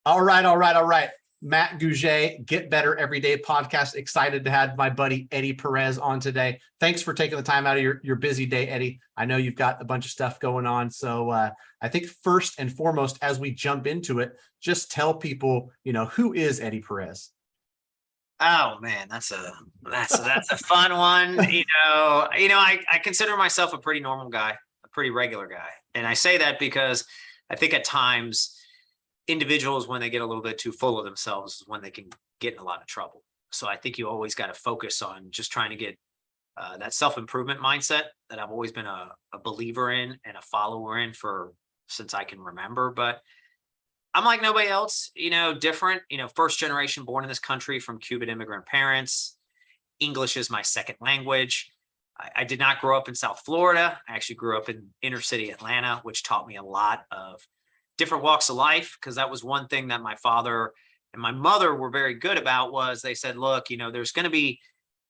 All right, all right, all right. Matt Gouget, Get Better Everyday podcast. Excited to have my buddy Eddy Perez on today. Thanks for taking the time out of your busy day, Eddy. I know you've got a bunch of stuff going on. So I think first and foremost, as we jump into it, just tell people, who is Eddy Perez? Oh man, that's a fun one. I consider myself a pretty normal guy, a pretty regular guy. And I say that because I think at times individuals, when they get a little bit too full of themselves, is when they can get in a lot of trouble. So I think you always got to focus on just trying to get that self-improvement mindset that I've always been a believer in and a follower in since I can remember. But I'm like nobody else, different, first generation born in this country from Cuban immigrant parents. English is my second language. I did not grow up in South Florida. I actually grew up in inner city Atlanta, which taught me a lot of different walks of life, because that was one thing that my father and my mother were very good about. Was they said, look, there's going to be,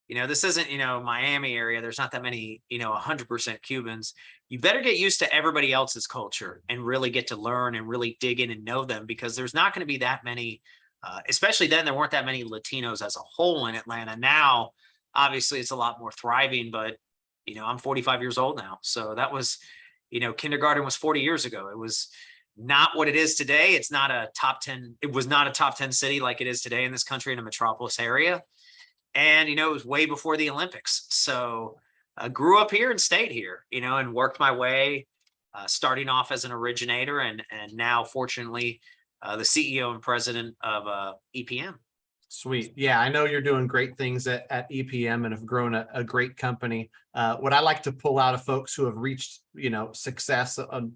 this isn't, Miami area. There's not that many, 100% Cubans. You better get used to everybody else's culture and really get to learn and really dig in and know them, because there's not going to be that many, especially then there weren't that many Latinos as a whole in Atlanta. Now, obviously it's a lot more thriving, but, I'm 45 years old now. So that was, kindergarten was 40 years ago. It was not what it is today. It's not a top 10. It was not a top 10 city like it is today in this country, in a metropolis area. And, it was way before the Olympics. So I grew up here and stayed here, and worked my way, starting off as an originator and now, fortunately, the CEO and president of EPM. Sweet. Yeah, I know you're doing great things at EPM and have grown a great company. What I like to pull out of folks who have reached, success on,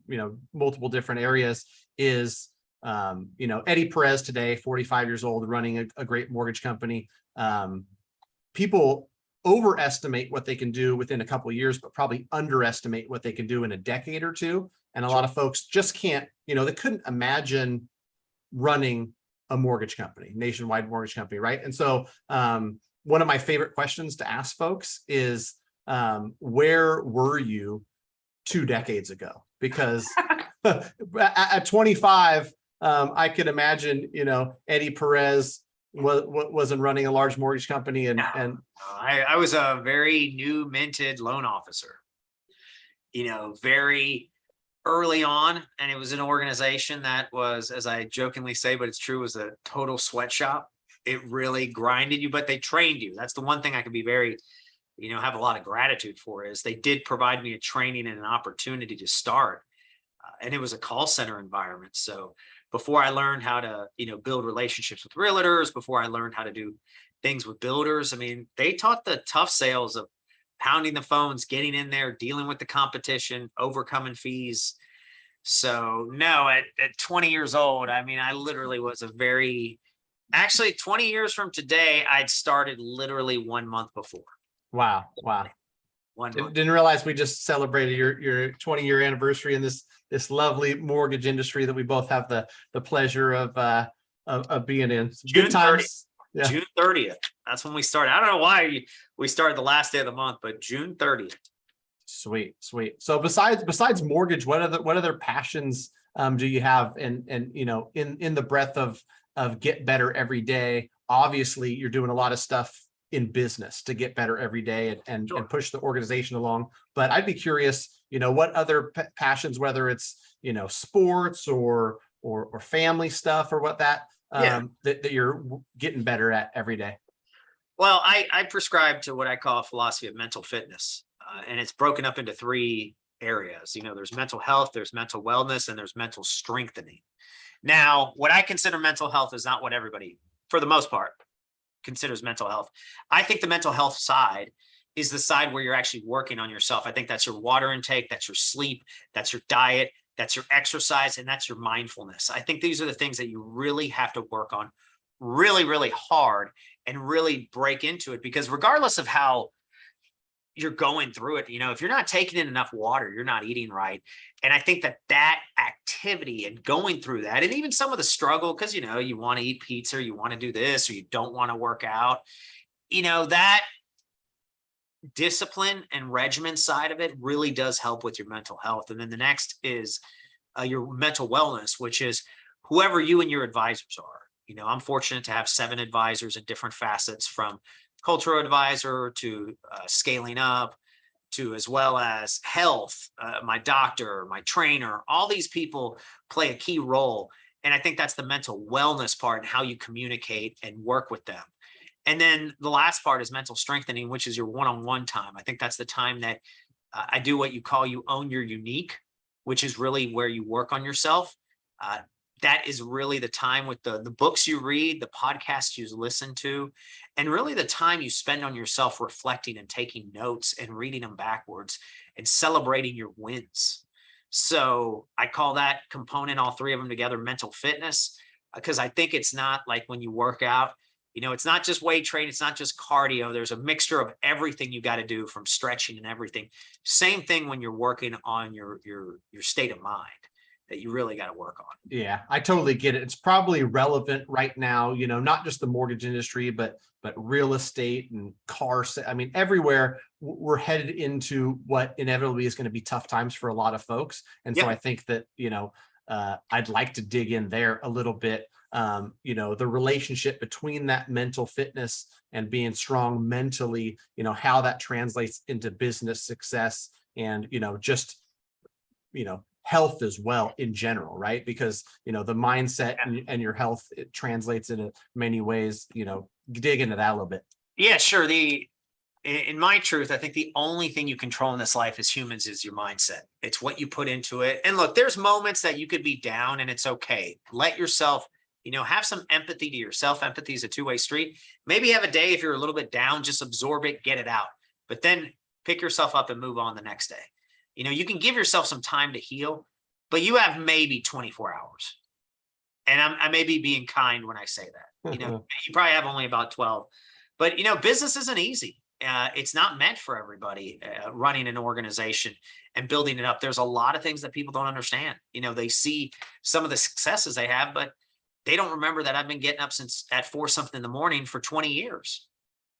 multiple different areas is, Eddy Perez today, 45 years old, running a great mortgage company. People overestimate what they can do within a couple of years, but probably underestimate what they can do in a decade or two. And a lot of folks just can't, they couldn't imagine running a mortgage company, nationwide mortgage company, right? And so one of my favorite questions to ask folks is, where were you 2 decades ago? Because at 25, I could imagine, Eddy Perez wasn't running a large mortgage company, and I was a very new minted loan officer, very early on. And it was an organization that was, as I jokingly say, but it's true, was a total sweatshop. It really grinded you, but they trained you. That's the one thing I can be very, have a lot of gratitude for, is they did provide me a training and an opportunity to start. And it was a call center environment. So before I learned how to, build relationships with realtors, before I learned how to do things with builders, they taught the tough sales of pounding the phones, getting in there, dealing with the competition, overcoming fees. So no, at 20 years old, I literally was actually 20 years from today, I'd started literally 1 month before. Wow. Didn't realize we just celebrated your 20-year anniversary in this lovely mortgage industry that we both have the pleasure of being in. Good times. Yeah. June 30th. That's when we started. I don't know why we started the last day of the month, but June 30th. Sweet. So besides mortgage, what other passions do you have? And in the breadth of Get Better Every Day, obviously you're doing a lot of stuff in business to get better every day and push the organization along. But I'd be curious, what other passions, whether it's, sports or family stuff or what that you're getting better at every day. Well, I prescribe to what I call a philosophy of mental fitness. And it's broken up into 3 areas. There's mental health, there's mental wellness, and there's mental strengthening. Now, what I consider mental health is not what everybody, for the most part, considers mental health. I think the mental health side is the side where you're actually working on yourself. I think that's your water intake, that's your sleep, that's your diet, that's your exercise, and that's your mindfulness. I think these are the things that you really have to work on really, really hard and really break into it, because regardless of how you're going through it, if you're not taking in enough water, you're not eating right. And I think that activity and going through that, and even some of the struggle, because, you want to eat pizza, or you want to do this, or you don't want to work out, that discipline and regimen side of it really does help with your mental health. And then the next is your mental wellness, which is whoever you and your advisors are. You know, I'm fortunate to have 7 advisors in different facets, from cultural advisor to scaling up, to as well as health, my doctor, my trainer. All these people play a key role. And I think that's the mental wellness part and how you communicate and work with them. And then the last part is mental strengthening, which is your one-on-one time. I think that's the time that I do what you own your unique, which is really where you work on yourself. That is really the time with the books you read, the podcasts you listen to, and really the time you spend on yourself reflecting and taking notes and reading them backwards and celebrating your wins. So I call that component, all 3 of them together, mental fitness, because I think it's not like when you work out, you know, it's not just weight training, it's not just cardio. There's a mixture of everything you got to do, from stretching and everything. Same thing when you're working on your state of mind, that you really got to work on. Yeah, I totally get it. It's probably relevant right now, you know, not just the mortgage industry, but real estate and cars. I mean, everywhere we're headed into what inevitably is going to be tough times for a lot of folks. And so I think that, you know, I'd like to dig in there a little bit. You know, the relationship between that mental fitness and being strong mentally, you know, how that translates into business success and, you know, just, you know, health as well in general, right? Because, you know, the mindset and your health, it translates into many ways. You know, dig into that a little bit. Yeah, sure. In my truth, I think the only thing you control in this life as humans is your mindset. It's what you put into it. And look, there's moments that you could be down, and it's okay. Let yourself, you know, have some empathy to yourself. Empathy is a two-way street. Maybe have a day, if you're a little bit down, just absorb it, get it out, but then pick yourself up and move on the next day. You know, you can give yourself some time to heal, but you have maybe 24 hours. And I may be being kind when I say that. You know, you probably have only about 12. But, you know, business isn't easy. It's not meant for everybody, running an organization and building it up. There's a lot of things that people don't understand. You know, they see some of the successes they have, but they don't remember that I've been getting up since at 4 something in the morning for 20 years.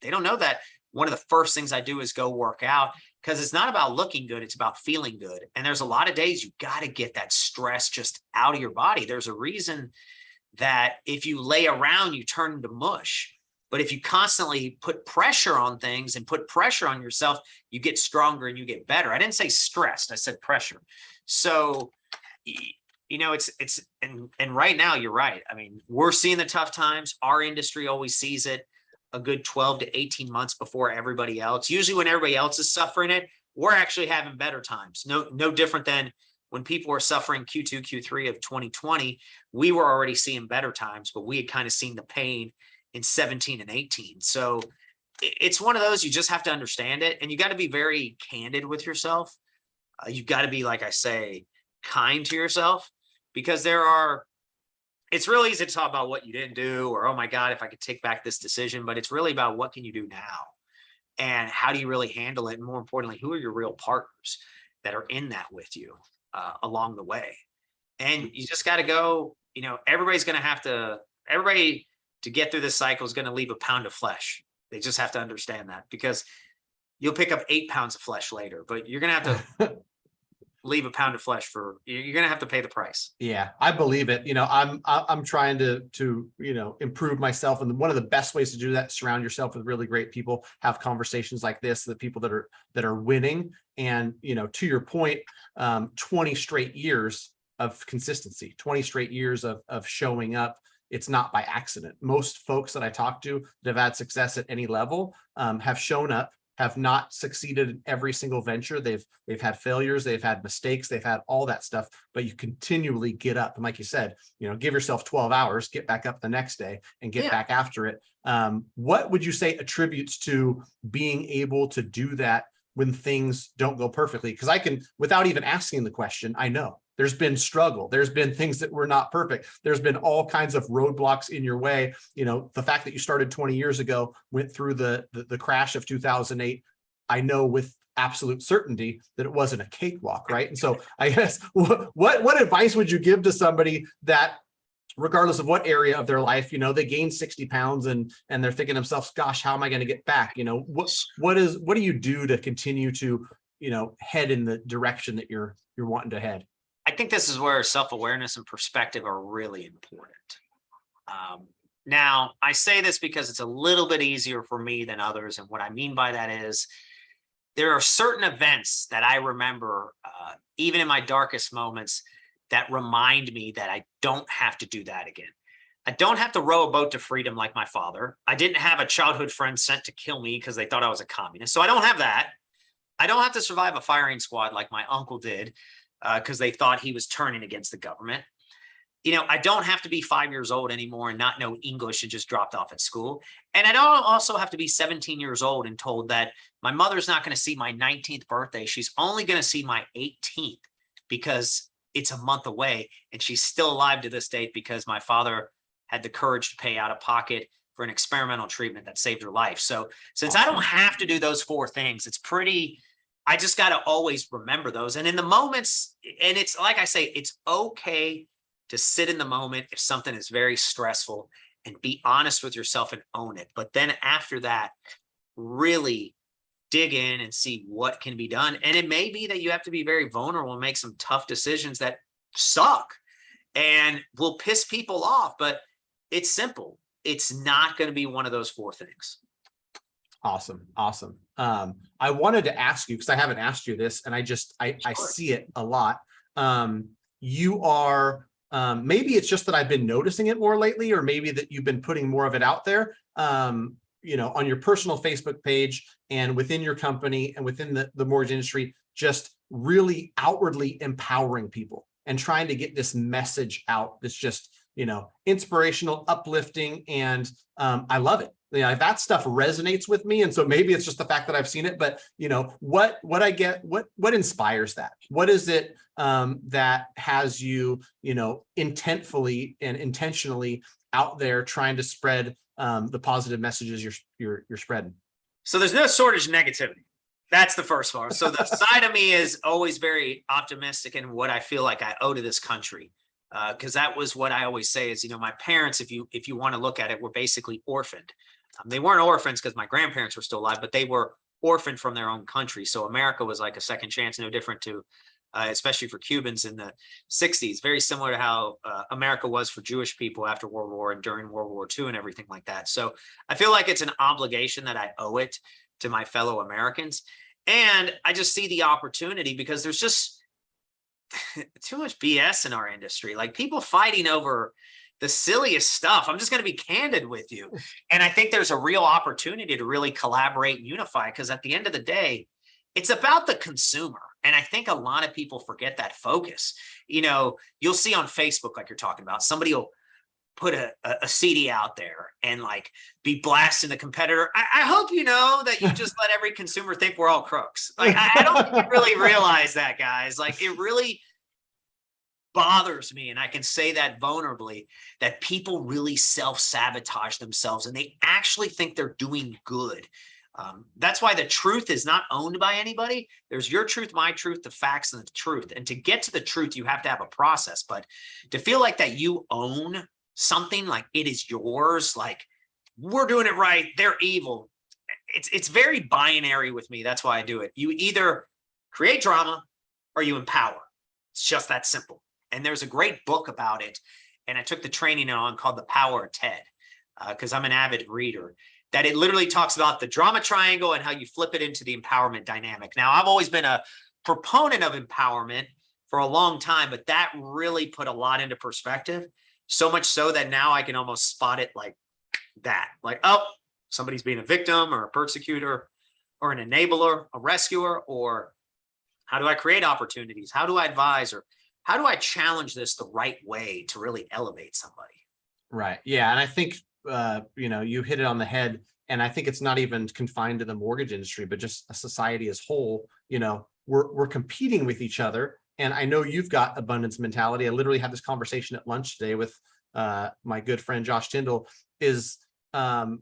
They don't know that one of the first things I do is go work out, because it's not about looking good. It's about feeling good. And there's a lot of days you got to get that stress just out of your body. There's a reason that if you lay around, you turn into mush. But if you constantly put pressure on things and put pressure on yourself, you get stronger and you get better. I didn't say stressed, I said pressure. So, you know, and right now you're right. I mean, we're seeing the tough times. Our industry always sees it a good 12 to 18 months before everybody else. Usually when everybody else is suffering it, we're actually having better times. No different than when people were suffering Q2, Q3 of 2020, we were already seeing better times, but we had kind of seen the pain in 17 and 18. So it's one of those, you just have to understand it, and you got to be very candid with yourself. You've got to be, like I say, kind to yourself, because it's really easy to talk about what you didn't do, or, oh my God, if I could take back this decision, but it's really about what can you do now and how do you really handle it? And more importantly, who are your real partners that are in that with you along the way? And you just got to go, you know, everybody to get through this cycle is going to leave a pound of flesh. They just have to understand that, because you'll pick up 8 pounds of flesh later, but you're going to have to leave a pound of flesh you're going to have to pay the price. Yeah, I believe it. You know, I'm trying to, you know, improve myself. And one of the best ways to do that, surround yourself with really great people, have conversations like this, the people that are winning. And, you know, to your point, 20 straight years of consistency, 20 straight years of showing up. It's not by accident. Most folks that I talk to that have had success at any level have shown up, have not succeeded in every single venture. They've had failures, they've had mistakes, they've had all that stuff, but you continually get up. And like you said, you know, give yourself 12 hours, get back up the next day and get back after it. What would you say attributes to being able to do that when things don't go perfectly? Because I can, without even asking the question, I know there's been struggle. There's been things that were not perfect. There's been all kinds of roadblocks in your way. You know, the fact that you started 20 years ago, went through the crash of 2008. I know with absolute certainty that it wasn't a cakewalk, right? And so I guess what advice would you give to somebody that, regardless of what area of their life, you know, they gain 60 pounds and they're thinking to themselves, gosh, how am I going to get back? You know, what do you do to continue to, you know, head in the direction that you're wanting to head? I think this is where self-awareness and perspective are really important. Now, I say this because it's a little bit easier for me than others. And what I mean by that is there are certain events that I remember, even in my darkest moments, that remind me that I don't have to do that again. I don't have to row a boat to freedom like my father. I didn't have a childhood friend sent to kill me because they thought I was a communist. So I don't have that. I don't have to survive a firing squad like my uncle did because they thought he was turning against the government. I don't have to be 5 years old anymore and not know English and just dropped off at school. And I don't also have to be 17 years old and told that my mother's not going to see my 19th birthday. She's only going to see my 18th because it's a month away. And she's still alive to this date because my father had the courage to pay out of pocket for an experimental treatment that saved her life. So since I don't have to do those 4 things, I just got to always remember those. And in the moments, and it's like I say, it's okay to sit in the moment if something is very stressful and be honest with yourself and own it. But then after that, really dig in and see what can be done. And it may be that you have to be very vulnerable and make some tough decisions that suck and will piss people off, but it's simple. It's not going to be one of those 4 things. Awesome. Awesome. I wanted to ask you, because I haven't asked you this, and I see it a lot. You are, maybe it's just that I've been noticing it more lately, or maybe that you've been putting more of it out there, on your personal Facebook page and within your company and within the mortgage industry, just really outwardly empowering people and trying to get this message out that's just, inspirational, uplifting. And I love it. That stuff resonates with me. And so maybe it's just the fact that I've seen it, but what I get, what inspires that? What is it that has you, intentfully and intentionally out there trying to spread the positive messages you're spreading? So there's no shortage of negativity. That's the first part. So the side of me is always very optimistic in what I feel like I owe to this country. Because that was what I always say is, my parents, if you want to look at it, were basically orphaned. They weren't orphans because my grandparents were still alive, but they were orphaned from their own country. So America was like a second chance, no different to, especially for Cubans in the 60s, very similar to how America was for Jewish people after World War and during World War II and everything like that. So I feel like it's an obligation that I owe it to my fellow Americans. And I just see the opportunity because there's just too much BS in our industry, like people fighting over the silliest stuff. I'm just going to be candid with you. And I think there's a real opportunity to really collaborate and unify, because at the end of the day, it's about the consumer. And I think a lot of people forget that focus. You'll see on Facebook, like you're talking about, somebody will put a CD out there and like be blasting the competitor. I hope you know that you just let every consumer think we're all crooks. Like, I don't think you really realize that, guys. Like, it really bothers me, and I can say that vulnerably, that people really self-sabotage themselves and they actually think they're doing good. That's why the truth is not owned by anybody. There's your truth, my truth, the facts, and the truth. And to get to the truth, you have to have a process. But to feel like that you own something, like it is yours, like we're doing it right, they're evil. It's very binary with me. That's why I do it. You either create drama or you empower. It's just that simple. And there's a great book about it. And I took the training on called The Power of TED, because I'm an avid reader, that it literally talks about the drama triangle and how you flip it into the empowerment dynamic. Now, I've always been a proponent of empowerment for a long time, but that really put a lot into perspective. So much so that now I can almost spot it like that. Like, oh, somebody's being a victim or a persecutor or an enabler, a rescuer, or how do I create opportunities? How do I advise? Or how do I challenge this the right way to really elevate somebody? Right. Yeah. And I think, you hit it on the head. And I think it's not even confined to the mortgage industry, but just a society as whole. We're competing with each other. And I know you've got abundance mentality. I literally had this conversation at lunch today with my good friend, Josh Tyndall, is, I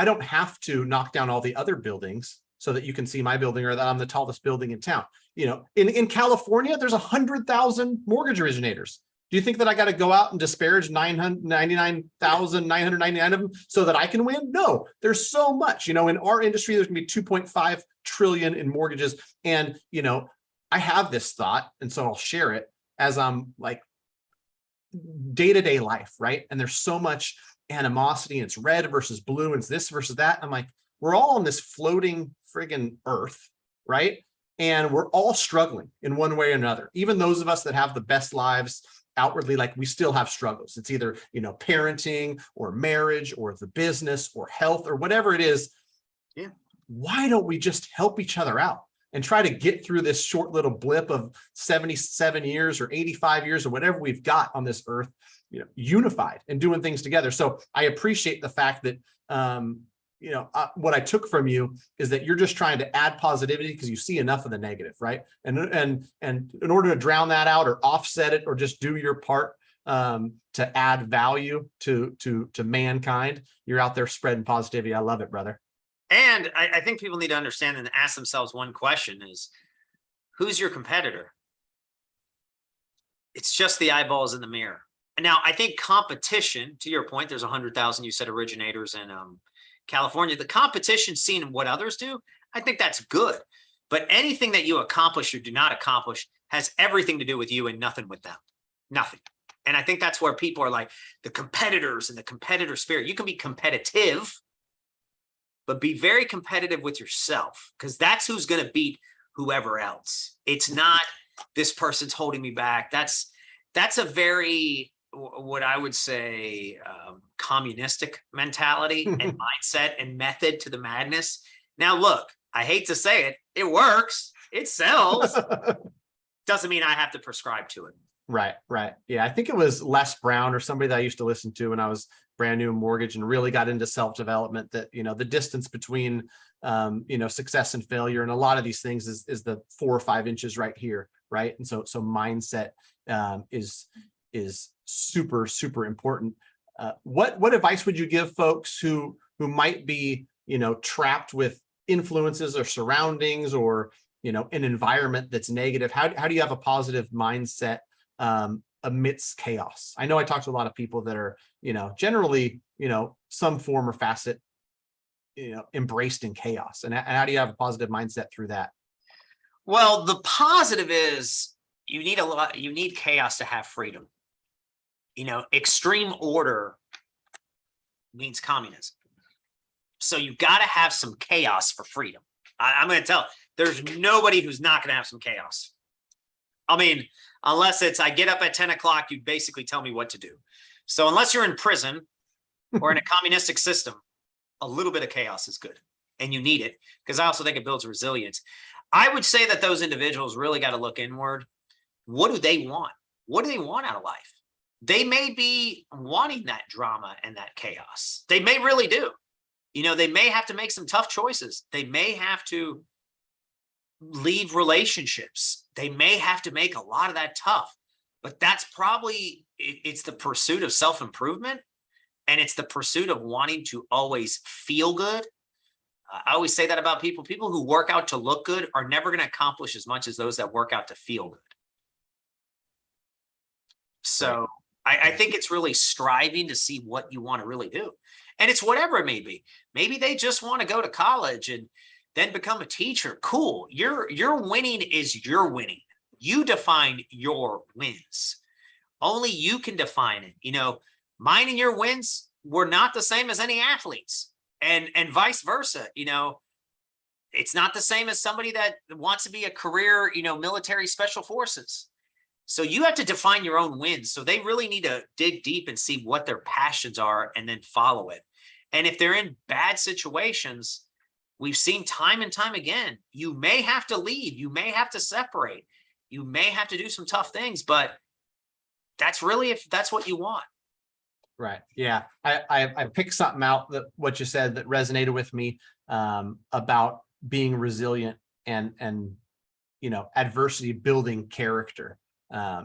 don't have to knock down all the other buildings so that you can see my building or that I'm the tallest building in town. In California, there's 100,000 mortgage originators. Do you think that I got to go out and disparage 999,999 of them so that I can win? No, there's so much. In our industry, there's going to be 2.5 trillion in mortgages. And, I have this thought, and so I'll share it. as I'm like day-to-day life, right? And there's so much animosity, and it's red versus blue, and it's this versus that. I'm like, we're all on this floating friggin' earth, right? And we're all struggling in one way or another. Even those of us that have the best lives outwardly, like, we still have struggles. It's either, parenting or marriage or the business or health or whatever it is. Yeah. Why don't we just help each other out and try to get through this short little blip of 77 years or 85 years or whatever we've got on this earth, unified and doing things together. So I appreciate the fact that, what I took from you is that you're just trying to add positivity because you see enough of the negative, right? And in order to drown that out or offset it or just do your part to add value to mankind, you're out there spreading positivity. I love it, brother. And I think people need to understand and ask themselves one question is, who's your competitor? It's just the eyeballs in the mirror. And now I think competition, to your point, there's 100,000, you said, originators in California. The competition, seeing what others do, I think that's good. But anything that you accomplish or do not accomplish has everything to do with you and nothing with them. Nothing. And I think that's where people are like the competitors and the competitor spirit. You can be competitive, but be very competitive with yourself, because that's who's going to beat whoever else. It's not this person's holding me back. That's a very, what I would say, communistic mentality and mindset and method to the madness. Now, look, I hate to say it, it works, it sells. Doesn't mean I have to prescribe to it. Right. Yeah, I think it was Les Brown or somebody that I used to listen to when I was brand new in mortgage and really got into self-development, that, the distance between, success and failure and a lot of these things is the 4 or 5 inches right here. Right. And so mindset is super, super important. What advice would you give folks who might be, trapped with influences or surroundings or, an environment that's negative? How do you have a positive mindset amidst chaos? I know I talk to a lot of people that are, generally, some form or facet, embraced in chaos. And how do you have a positive mindset through that? Well, the positive is you need chaos to have freedom. Extreme order means communism. So you've got to have some chaos for freedom. I'm going to tell, there's nobody who's not going to have some chaos. I mean, unless it's, I get up at 10 o'clock, you basically tell me what to do. So unless you're in prison or in a communistic system, a little bit of chaos is good. And you need it, because I also think it builds resilience. I would say that those individuals really got to look inward. What do they want? What do they want out of life? They may be wanting that drama and that chaos. They may really do. They may have to make some tough choices. They may have to leave relationships. They may have to make a lot of that tough. But that's probably, it's the pursuit of self-improvement, and it's the pursuit of wanting to always feel good. I always say that about people. People who work out to look good are never going to accomplish as much as those that work out to feel good. So I think it's really striving to see what you want to really do. And it's whatever it may be. Maybe they just want to go to college and then become a teacher. Cool. Your winning is your winning. You define your wins. Only you can define it. Mine and your wins were not the same as any athletes, and vice versa. It's not the same as somebody that wants to be a career, military special forces. So you have to define your own wins. So they really need to dig deep and see what their passions are and then follow it. And if they're in bad situations, we've seen time and time again, you may have to leave, you may have to separate, you may have to do some tough things, but that's really, if that's what you want. Right. Yeah. I picked something out that what you said that resonated with me about being resilient and adversity building character.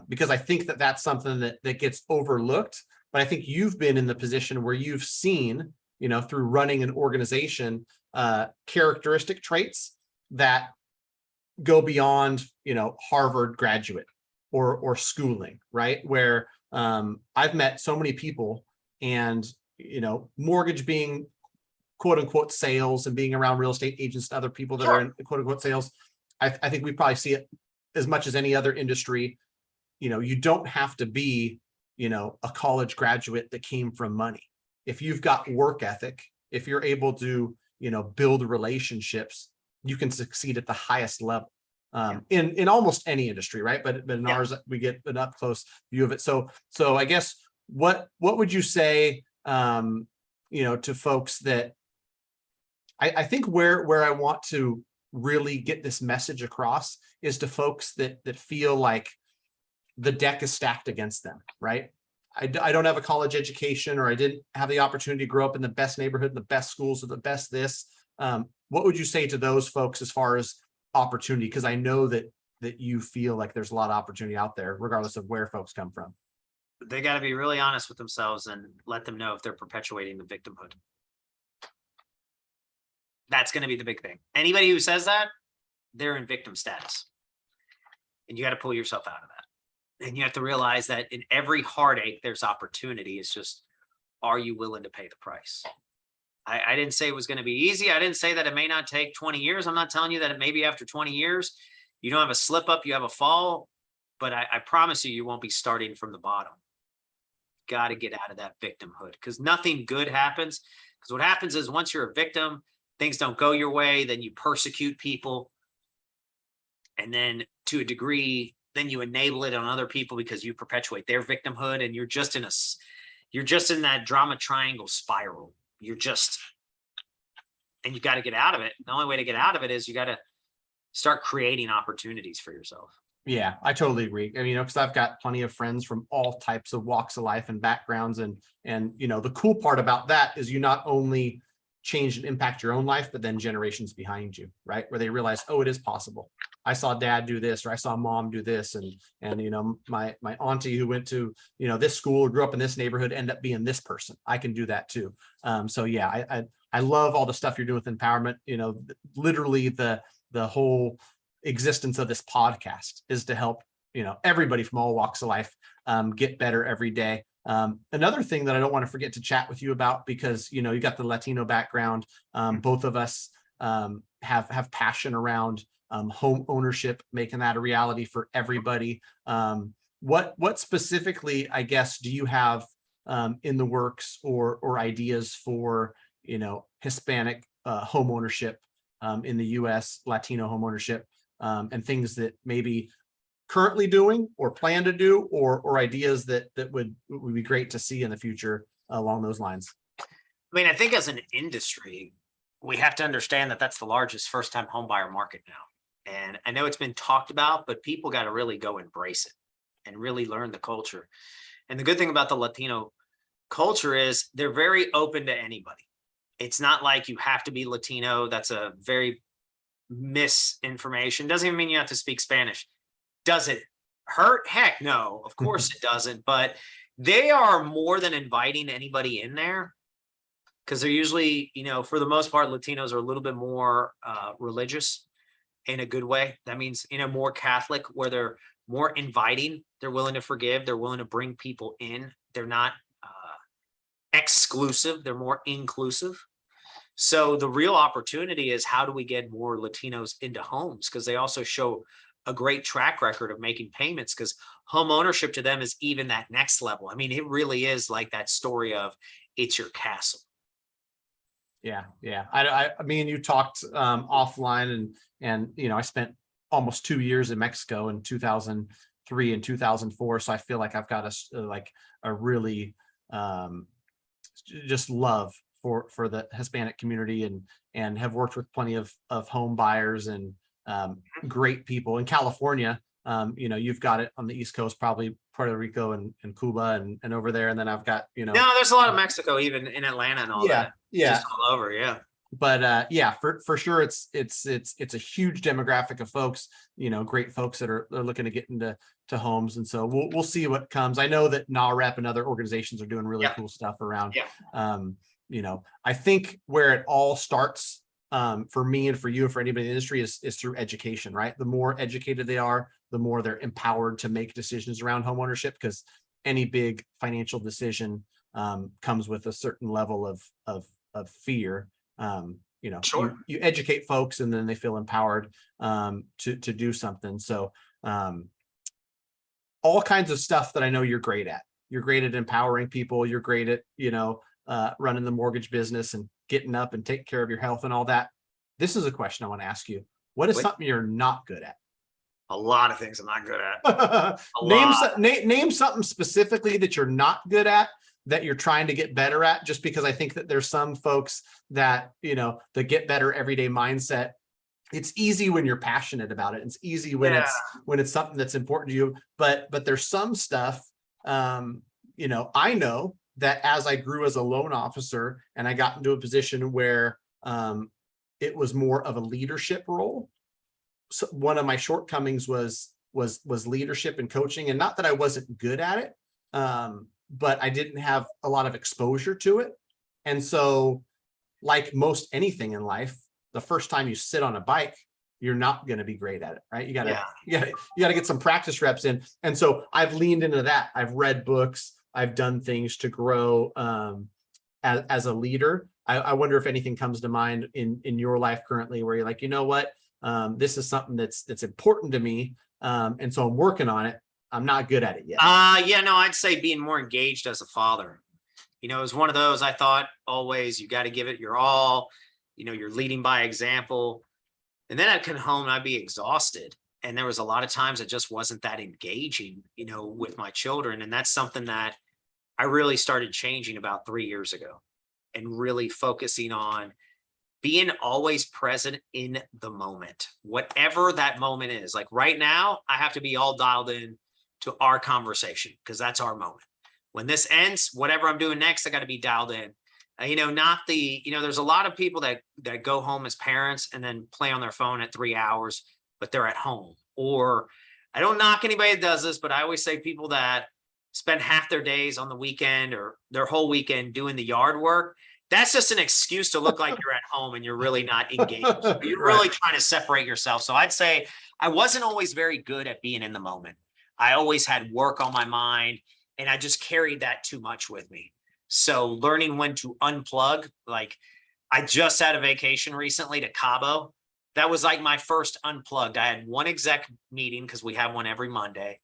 Because I think that that's something that gets overlooked, but I think you've been in the position where you've seen, through running an organization, characteristic traits that go beyond, Harvard graduate or schooling, right? Where I've met so many people, and, mortgage being quote unquote sales and being around real estate agents and other people that are in quote unquote sales. I think we probably see it as much as any other industry. you don't have to be, a college graduate that came from money. If you've got work ethic, if you're able to, build relationships, you can succeed at the highest level. In almost any industry, right? But in ours, we get an up close view of it. So I guess what would you say, to folks that I think where I want to really get this message across is to folks that feel like the deck is stacked against them, right? I don't have a college education, or I didn't have the opportunity to grow up in the best neighborhood, the best schools, or the best this. What would you say to those folks as far as opportunity? Because I know that you feel like there's a lot of opportunity out there, regardless of where folks come from. They got to be really honest with themselves and let them know if they're perpetuating the victimhood. That's going to be the big thing. Anybody who says that, they're in victim status. And you got to pull yourself out of that. And you have to realize that in every heartache, there's opportunity. It's just, are you willing to pay the price? I didn't say it was going to be easy. I didn't say that it may not take 20 years. I'm not telling you that it may be after 20 years, you don't have a slip up, you have a fall, but I promise you won't be starting from the bottom. Got to get out of that victimhood, because nothing good happens. Because what happens is, once you're a victim, things don't go your way, then you persecute people. And then to a degree, then you enable it on other people because you perpetuate their victimhood, and you're just in that drama triangle spiral. And you got to get out of it. The only way to get out of it is you got to start creating opportunities for yourself. Yeah, I totally agree. I mean, because I've got plenty of friends from all types of walks of life and backgrounds. And the cool part about that is you not only change and impact your own life, but then generations behind you, right? Where they realize, oh, it is possible. I saw dad do this, or I saw mom do this. And my auntie who went to, this school or grew up in this neighborhood end up being this person. I can do that too. So yeah, I love all the stuff you're doing with empowerment. Literally the whole existence of this podcast is to help, everybody from all walks of life get better every day. Another thing that I don't want to forget to chat with you about, because, you got the Latino background. Both of us have passion around home ownership, making that a reality for everybody. What specifically, I guess, do you have in the works or ideas for, Hispanic home ownership in the US, Latino home ownership, and things that maybe currently doing or plan to do, or ideas that would be great to see in the future along those lines? I mean, I think as an industry, we have to understand that that's the largest first-time home buyer market now. And I know it's been talked about, but people got to really go embrace it and really learn the culture. And the good thing about the Latino culture is they're very open to anybody. It's not like you have to be Latino. That's a very misinformation. Doesn't even mean you have to speak Spanish. Does it hurt? Heck no, of course it doesn't. But they are more than inviting anybody in there, because they're usually, for the most part, Latinos are a little bit more religious in a good way. That means, more Catholic, where they're more inviting. They're willing to forgive. They're willing to bring people in. They're not exclusive. They're more inclusive. So the real opportunity is, how do we get more Latinos into homes? Because they also show a great track record of making payments, because home ownership to them is even that next level. I mean, it really is like that story of, it's your castle. Yeah. I mean, you talked offline, and I spent almost 2 years in Mexico in 2003 and 2004. So I feel like I've got a really just love for the Hispanic community, and have worked with plenty of home buyers and great people in California. You've got it on the East Coast, probably Puerto Rico and Cuba and over there. And then I've got, No, there's a lot of Mexico, even in Atlanta and all that. Yeah. Just all over. Yeah. But for sure, it's a huge demographic of folks, great folks that are looking to get into homes. And so we'll see what comes. I know that NAREP and other organizations are doing really cool stuff around. I think where it all starts for me and for you and for anybody in the industry is through education, right? The more educated they are, the more they're empowered to make decisions around home ownership, because any big financial decision comes with a certain level of fear. Sure. You educate folks, and then they feel empowered to do something. So all kinds of stuff that I know you're great at. You're great at empowering people. You're great at, running the mortgage business and getting up and taking care of your health and all that. This is a question I want to ask you. What is something you're not good at? A lot of things I'm not good at. Name something specifically that you're not good at, that you're trying to get better at, just because I think that there's some folks that, the get better everyday mindset. It's easy when you're passionate about it. It's easy when it's something that's important to you, but there's some stuff, I know that as I grew as a loan officer and I got into a position where it was more of a leadership role. So one of my shortcomings was leadership and coaching, and not that I wasn't good at it, but I didn't have a lot of exposure to it. And so, like most anything in life, the first time you sit on a bike, you're not going to be great at it, right? You gotta get some practice reps in. And so I've leaned into that. I've read books. I've done things to grow as a leader. I wonder if anything comes to mind in your life currently where you're like, you know what? This is something that's important to me. And so I'm working on it. I'm not good at it yet. I'd say being more engaged as a father. It was one of those, I thought always, you got to give it your all. You're leading by example. And then I'd come home and I'd be exhausted. And there was a lot of times it just wasn't that engaging, with my children. And that's something that I really started changing about 3 years ago, and really focusing on being always present in the moment, whatever that moment is. Like right now, I have to be all dialed in to our conversation because that's our moment. When this ends, whatever I'm doing next, I got to be dialed in. There's a lot of people that go home as parents and then play on their phone at 3 hours, but they're at home. Or I don't knock anybody that does this, but I always say people that spend half their days on the weekend or their whole weekend doing the yard work, that's just an excuse to look like you're at home and you're really not engaged. You're really trying to separate yourself. So I'd say I wasn't always very good at being in the moment. I always had work on my mind, and I just carried that too much with me. So learning when to unplug, like I just had a vacation recently to Cabo. That was like my first unplugged. I had one exec meeting because we have one every Monday.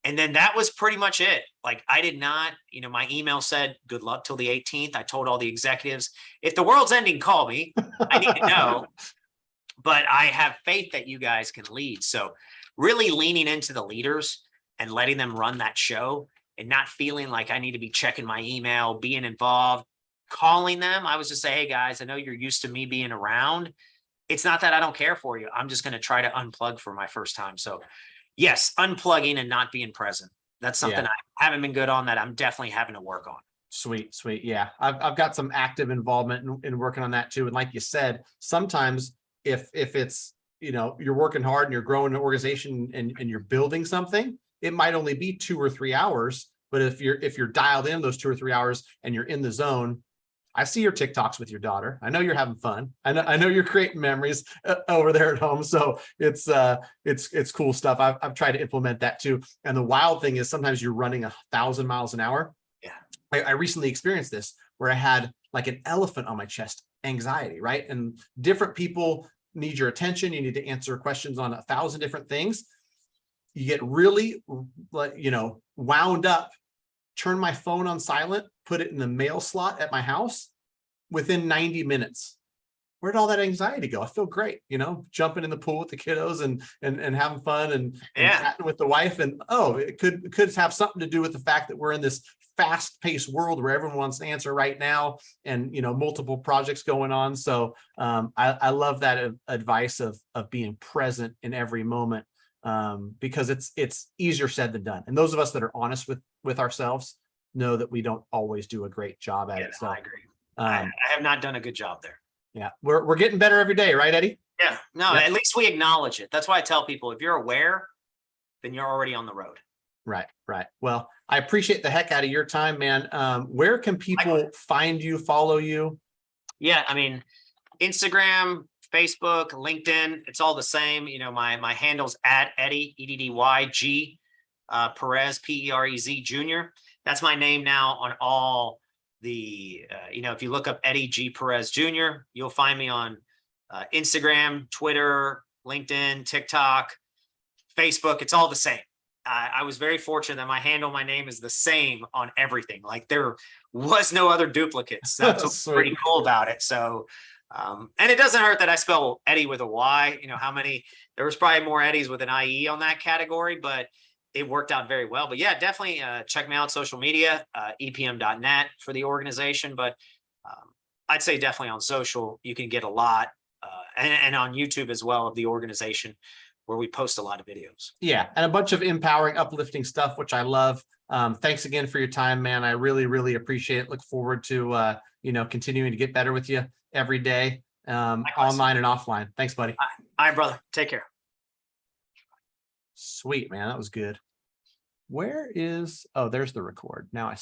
And then that was pretty much it. Like I did not, my email said, good luck till the 18th. I told all the executives, if the world's ending, call me. I need to know. But I have faith that you guys can lead. So really leaning into the leaders and letting them run that show, and not feeling like I need to be checking my email, being involved, calling them. I was just say, hey guys, I know you're used to me being around. It's not that I don't care for you. I'm just going to try to unplug for my first time. So yes, unplugging and not being present. That's something I haven't been good on, that I'm definitely having to work on. Sweet. Yeah. I've got some active involvement in working on that too. And like you said, sometimes if it's, you're working hard and you're growing an organization and you're building something, it might only be 2 or 3 hours. But if you're dialed in those 2 or 3 hours and you're in the zone, I see your TikToks with your daughter. I know you're having fun. I know you're creating memories over there at home. So it's cool stuff. I've tried to implement that too. And the wild thing is sometimes you're running 1,000 miles an hour. Yeah. I recently experienced this where I had like an elephant on my chest, anxiety, right? And different people need your attention. You need to answer questions on 1,000 different things. You get really, wound up, turn my phone on silent, put it in the mail slot at my house. Within 90 minutes, where'd all that anxiety go? I feel great, jumping in the pool with the kiddos and having fun and chatting with the wife. And it could have something to do with the fact that we're in this fast-paced world where everyone wants to answer right now, and multiple projects going on. So I love that advice of being present in every moment, because it's easier said than done. And those of us that are honest with ourselves know that we don't always do a great job at it. So I agree. I have not done a good job there. Yeah, we're getting better every day, right, Eddie? Yeah, no, at least we acknowledge it. That's why I tell people, if you're aware, then you're already on the road. Right. Well, I appreciate the heck out of your time, man. Where can people find you, follow you? Yeah, Instagram, Facebook, LinkedIn, it's all the same. My handle's at Eddy, EDDYG, Perez, PEREZ Jr. That's my name now on all the, if you look up Eddy G Perez Jr., you'll find me on Instagram, Twitter, LinkedIn, TikTok, Facebook. It's all the same. I was very fortunate that my handle, my name is the same on everything. Like there was no other duplicates. That's what's pretty Sweet. cool about it. So, and it doesn't hurt that I spell Eddy with a Y. You know, there was probably more Eddies with an IE on that category, but it worked out very well. But yeah, definitely check me out social media, epm.net for the organization. But I'd say definitely on social, you can get a lot, and on YouTube as well of the organization, where we post a lot of videos. Yeah, and a bunch of empowering, uplifting stuff, which I love. Thanks again for your time, man. I really, really appreciate it. Look forward to continuing to get better with you every day, online and offline. Thanks, buddy. All right, brother. Take care. Sweet, man. That was good. Where is, oh, there's the record. Now I